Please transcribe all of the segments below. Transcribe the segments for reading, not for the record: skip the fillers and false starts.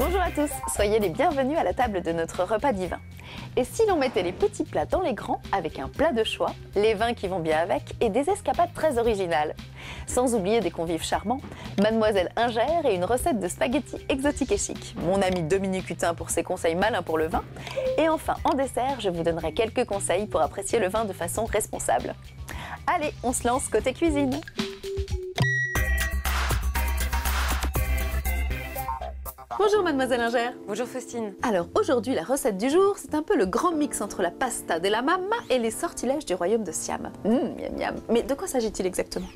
Bonjour à tous, soyez les bienvenus à la table de notre repas divin. Et si l'on mettait les petits plats dans les grands avec un plat de choix, les vins qui vont bien avec et des escapades très originales. Sans oublier des convives charmants, Mademoiselle Ingère et une recette de spaghettis exotiques et chics. Mon ami Dominique Hutin pour ses conseils malins pour le vin. Et enfin, en dessert, je vous donnerai quelques conseils pour apprécier le vin de façon responsable. Allez, on se lance côté cuisine. Bonjour Mademoiselle Ingère. Bonjour Faustine. Alors aujourd'hui la recette du jour, c'est un peu le grand mix entre la pasta della mamma et les sortilèges du royaume de Siam. Miam miam. Mais de quoi s'agit-il exactement?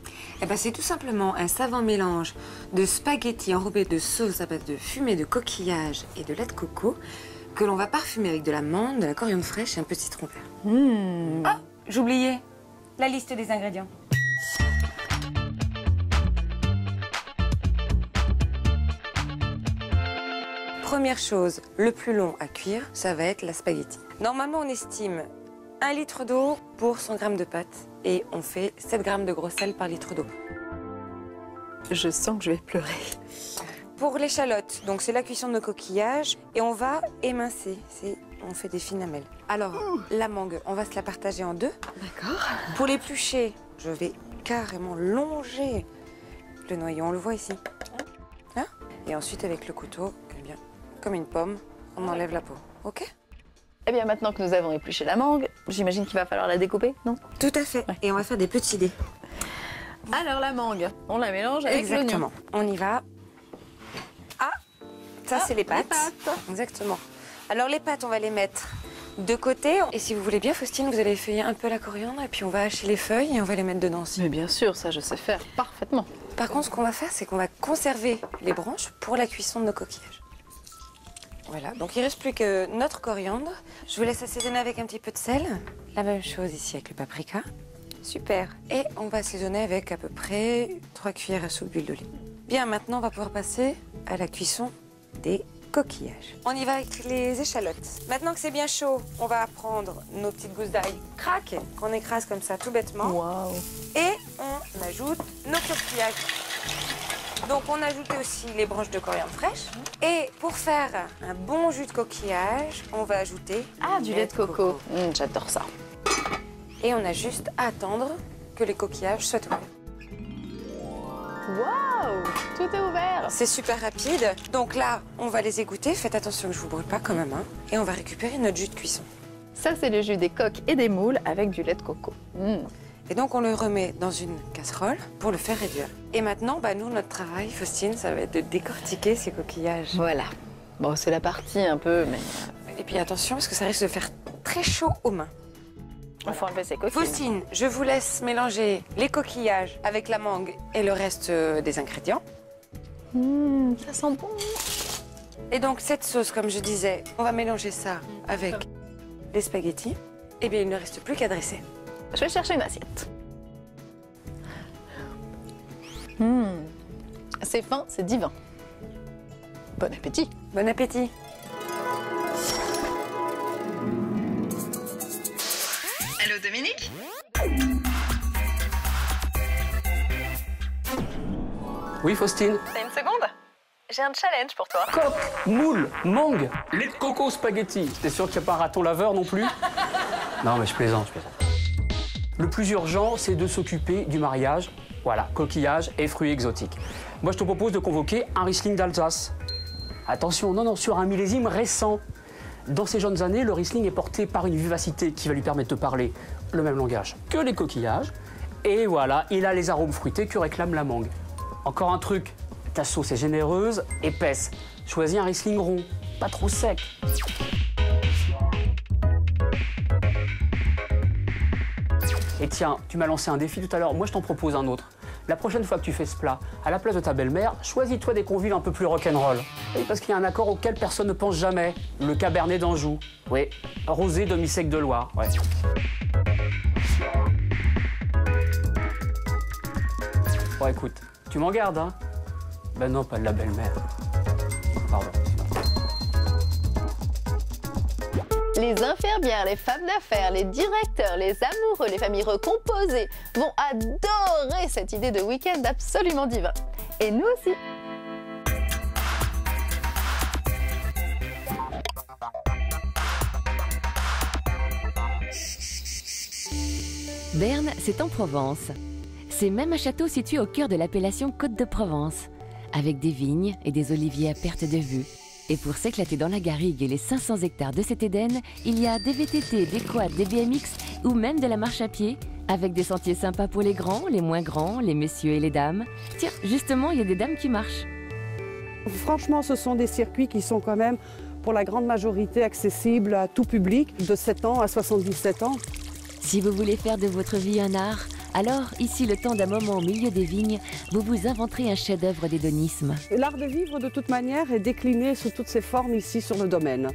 Eh ben, c'est tout simplement un savant mélange de spaghettis enrobés de sauce à base de fumée de coquillage et de lait de coco que l'on va parfumer avec de l'amande, de la coriandre fraîche et un peu de citron vert. Ah, j'oubliais la liste des ingrédients. Première chose, le plus long à cuire, ça va être la spaghetti. Normalement, on estime 1 litre d'eau pour 100 g de pâte et on fait 7 g de gros sel par litre d'eau. Je sens que je vais pleurer. Pour l'échalote, donc c'est la cuisson de nos coquillages et on va émincer, on fait des fines lamelles. Alors, la mangue, on va se la partager en deux. D'accord. Pour l'éplucher, je vais carrément longer le noyau, on le voit ici. Hein? Et ensuite, avec le couteau, eh bien, comme une pomme, on enlève la peau, ok? Eh bien maintenant que nous avons épluché la mangue, j'imagine qu'il va falloir la découper, non? Tout à fait, et on va faire des petits dés. Alors la mangue, on la mélange avec l'oignon. Exactement, on y va. Ah, ça c'est les pâtes. Exactement. Alors les pâtes, on va les mettre de côté. Et si vous voulez bien, Faustine, vous allez feuiller un peu la coriandre et puis on va hacher les feuilles et on va les mettre dedans aussi. Mais bien sûr, ça je sais faire parfaitement. Par contre, ce qu'on va faire, c'est qu'on va conserver les branches pour la cuisson de nos coquillages. Voilà, donc il ne reste plus que notre coriandre. Je vous laisse assaisonner avec un petit peu de sel. La même chose ici avec le paprika. Super. Et on va assaisonner avec à peu près 3 cuillères à soupe d'huile d'olive. Bien, maintenant, on va pouvoir passer à la cuisson des coquillages. On y va avec les échalotes. Maintenant que c'est bien chaud, on va prendre nos petites gousses d'ail crack qu'on écrase comme ça tout bêtement. Waouh. Et on ajoute nos coquillages. Donc on ajoute aussi les branches de coriandre fraîche. Et pour faire un bon jus de coquillage, on va ajouter Du lait de coco. J'adore ça. Et on a juste à attendre que les coquillages soient ouverts. Waouh, tout est ouvert. C'est super rapide. Donc là, on va les égoutter. Faites attention que je ne vous brûle pas quand même. Et on va récupérer notre jus de cuisson. Ça c'est le jus des coques et des moules avec du lait de coco. Et donc on le remet dans une casserole pour le faire réduire. Et maintenant, nous, notre travail, Faustine, ça va être de décortiquer ces coquillages. Voilà. Bon, c'est la partie un peu, mais... Et puis attention, parce que ça risque de faire très chaud aux mains. Il faut enlever ces coquilles. Faustine, je vous laisse mélanger les coquillages avec la mangue et le reste des ingrédients. Ça sent bon. Et donc cette sauce, comme je disais, on va mélanger ça avec les spaghettis. Et bien, il ne reste plus qu'à dresser. Je vais chercher une assiette. C'est fin, c'est divin. Bon appétit. Bon appétit. Allô Dominique? Oui, Faustine. T'as une seconde? J'ai un challenge pour toi. Coque, moule, mangue, lait de coco, spaghetti. T'es sûr qu'il n'y a pas un raton laveur non plus? Non, mais je plaisante, je plaisante. Le plus urgent, c'est de s'occuper du mariage. Voilà, coquillages et fruits exotiques. Moi, je te propose de convoquer un Riesling d'Alsace. Attention, non, sur un millésime récent. Dans ces jeunes années, le Riesling est porté par une vivacité qui va lui permettre de parler le même langage que les coquillages. Et voilà, il a les arômes fruités que réclame la mangue. Encore un truc, ta sauce est généreuse, épaisse. Choisis un Riesling rond, pas trop sec. Et tiens, tu m'as lancé un défi tout à l'heure, moi je t'en propose un autre. La prochaine fois que tu fais ce plat, à la place de ta belle-mère, choisis-toi des convives un peu plus rock'n'roll. Oui, parce qu'il y a un accord auquel personne ne pense jamais, le Cabernet d'Anjou. Oui, rosé demi-sec de Loire, ouais. Bon, écoute, tu m'en gardes, hein? Ben non, pas de la belle-mère. Pardon. Les infirmières, les femmes d'affaires, les directeurs, les amoureux, les familles recomposées vont adorer cette idée de week-end absolument divin. Et nous aussi. Berne, c'est en Provence. C'est même un château situé au cœur de l'appellation Côte de Provence, avec des vignes et des oliviers à perte de vue. Et pour s'éclater dans la garrigue et les 500 hectares de cet Éden, il y a des VTT, des quads, des BMX ou même de la marche à pied, avec des sentiers sympas pour les grands, les moins grands, les messieurs et les dames. Tiens, justement, il y a des dames qui marchent. Franchement, ce sont des circuits qui sont quand même, pour la grande majorité, accessibles à tout public, de 7 ans à 77 ans. Si vous voulez faire de votre vie un art, alors ici, le temps d'un moment au milieu des vignes, vous vous inventerez un chef-d'œuvre d'hédonisme. L'art de vivre, de toute manière, est décliné sous toutes ses formes ici sur le domaine.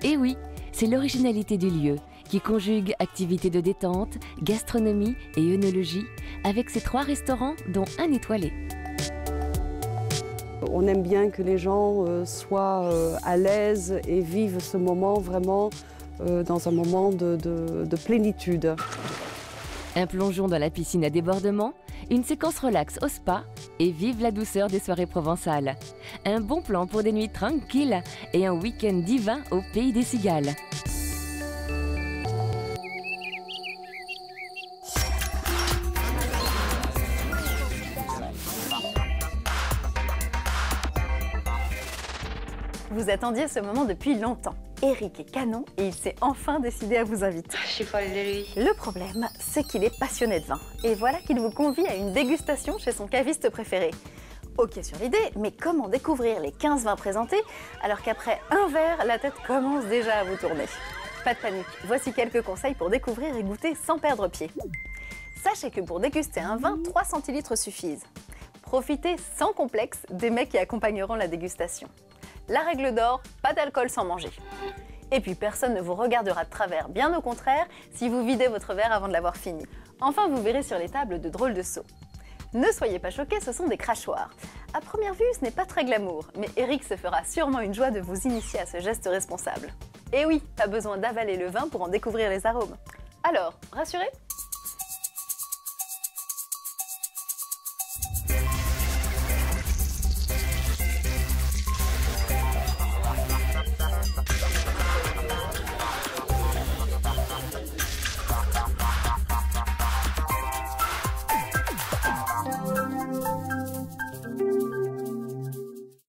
Et oui, c'est l'originalité du lieu qui conjugue activités de détente, gastronomie et œnologie, avec ses 3 restaurants, dont un étoilé. On aime bien que les gens soient à l'aise et vivent ce moment vraiment dans un moment de plénitude. Un plongeon dans la piscine à débordement, une séquence relax au spa et vive la douceur des soirées provençales. Un bon plan pour des nuits tranquilles et un week-end divin au pays des cigales. Vous attendiez ce moment depuis longtemps. Eric est canon et il s'est enfin décidé à vous inviter. Je suis folle de lui. Le problème, c'est qu'il est passionné de vin. Et voilà qu'il vous convie à une dégustation chez son caviste préféré. Ok sur l'idée, mais comment découvrir les 15 vins présentés alors qu'après un verre, la tête commence déjà à vous tourner? Pas de panique, voici quelques conseils pour découvrir et goûter sans perdre pied. Sachez que pour déguster un vin, 3 centilitres suffisent. Profitez sans complexe des mets qui accompagneront la dégustation. La règle d'or, pas d'alcool sans manger. Et puis personne ne vous regardera de travers, bien au contraire, si vous videz votre verre avant de l'avoir fini. Enfin, vous verrez sur les tables de drôles de seaux. Ne soyez pas choqués, ce sont des crachoirs. À première vue, ce n'est pas très glamour, mais Eric se fera sûrement une joie de vous initier à ce geste responsable. Et oui, pas besoin d'avaler le vin pour en découvrir les arômes. Alors, rassurés ?